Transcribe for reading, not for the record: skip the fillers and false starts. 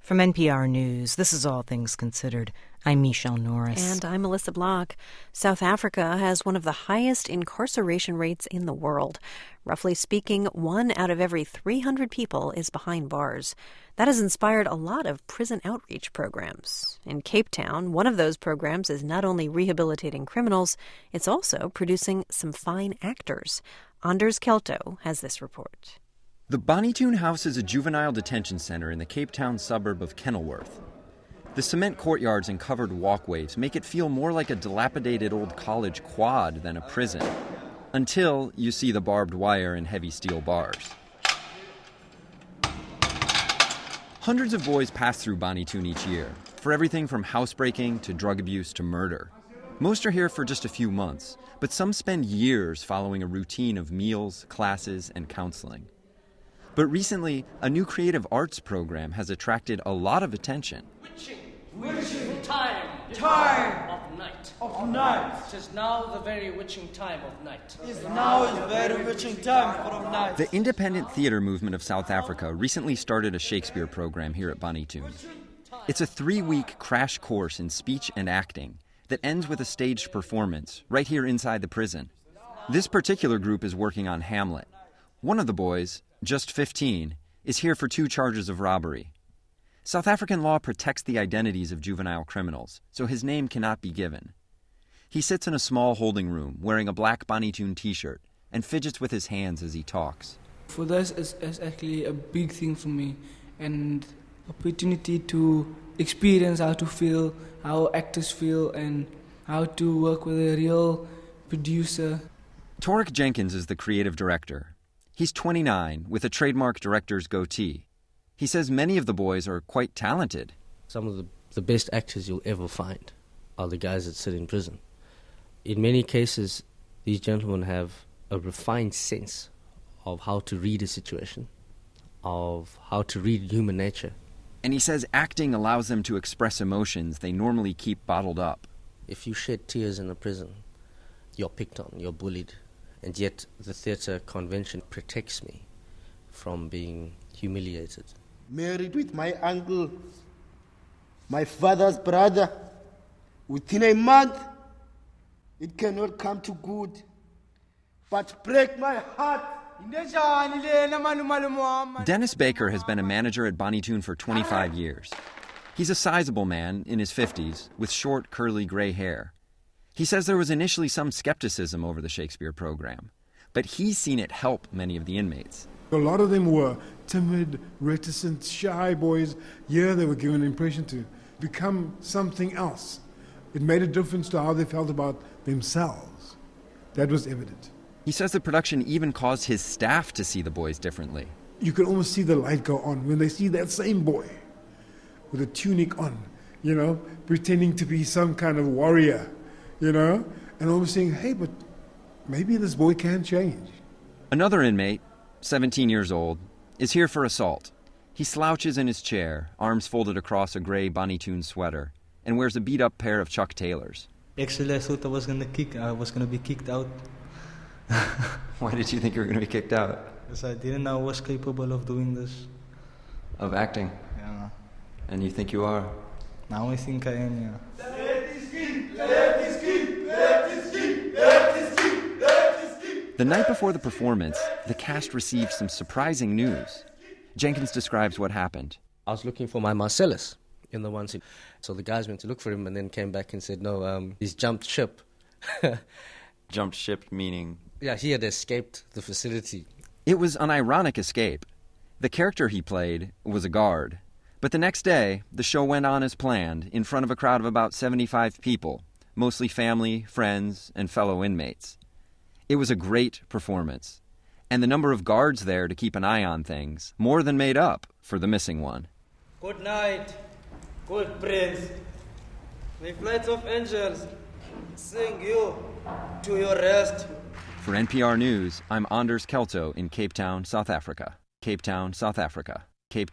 From NPR News, this is All Things Considered. I'm Michelle Norris. And I'm Melissa Block. South Africa has one of the highest incarceration rates in the world. Roughly speaking, 1 out of every 300 people is behind bars. That has inspired a lot of prison outreach programs. In Cape Town, one of those programs is not only rehabilitating criminals, it's also producing some fine actors. Anders Kelto has this report. The Bonnytoon House is a juvenile detention center in the Cape Town suburb of Kenilworth. The cement courtyards and covered walkways make it feel more like a dilapidated old college quad than a prison, until you see the barbed wire and heavy steel bars. Hundreds of boys pass through Bonnytoon each year, for everything from housebreaking to drug abuse to murder. Most are here for just a few months, but some spend years following a routine of meals, classes, and counseling. But recently, a new creative arts program has attracted a lot of attention. Witching time of night. Of night. It is now the very witching time of night. It is now the very witching time of night. The independent theater movement of South Africa recently started a Shakespeare program here at Bonnytoon. It's a 3-week crash course in speech and acting that ends with a staged performance right here inside the prison. This particular group is working on Hamlet. One of the boys, just 15, is here for 2 charges of robbery. South African law protects the identities of juvenile criminals, so his name cannot be given. He sits in a small holding room wearing a black Bonnytoon t-shirt and fidgets with his hands as he talks. For this is actually a big thing for me, and opportunity to experience how to feel, how actors feel, and how to work with a real producer. Torek Jenkins is the creative director. He's 29 with a trademark director's goatee. He says many of the boys are quite talented. Some of the best actors you'll ever find are the guys that sit in prison. In many cases, these gentlemen have a refined sense of how to read a situation, of how to read human nature. And he says acting allows them to express emotions they normally keep bottled up. If you shed tears in a prison, you're picked on, you're bullied. And yet the theatre convention protects me from being humiliated. Married with my uncle, my father's brother. Within a month, it cannot come to good, but break my heart. Dennis Baker has been a manager at Bonnytoon for 25 years. He's a sizable man in his 50s with short, curly gray hair. He says there was initially some skepticism over the Shakespeare program, but he's seen it help many of the inmates. A lot of them were timid, reticent, shy boys. Here they were given an impression to become something else. It made a difference to how they felt about themselves. That was evident. He says the production even caused his staff to see the boys differently. You can almost see the light go on when they see that same boy with a tunic on, pretending to be some kind of warrior. And almost saying, hey, but maybe this boy can change. Another inmate, 17 years old, is here for assault. He slouches in his chair, arms folded across a gray Bonnytoon sweater, and wears a beat-up pair of Chuck Taylors. Actually, I thought I was going to be kicked out. Why did you think you were going to be kicked out? Because I didn't know I was capable of doing this. Of acting? Yeah. And you think you are? Now I think I am, yeah. The night before the performance, the cast received some surprising news. Jenkins describes what happened. I was looking for my Marcellus in the one scene. So the guys went to look for him and then came back and said, no, he's jumped ship. Jumped ship meaning? Yeah, he had escaped the facility. It was an ironic escape. The character he played was a guard. But the next day, the show went on as planned in front of a crowd of about 75 people, mostly family, friends, and fellow inmates. It was a great performance, and the number of guards there to keep an eye on things more than made up for the missing one. Good night, good prince. May flights of angels sing you to your rest. For NPR News, I'm Anders Kelto in Cape Town, South Africa. Cape Town, South Africa. Cape Town.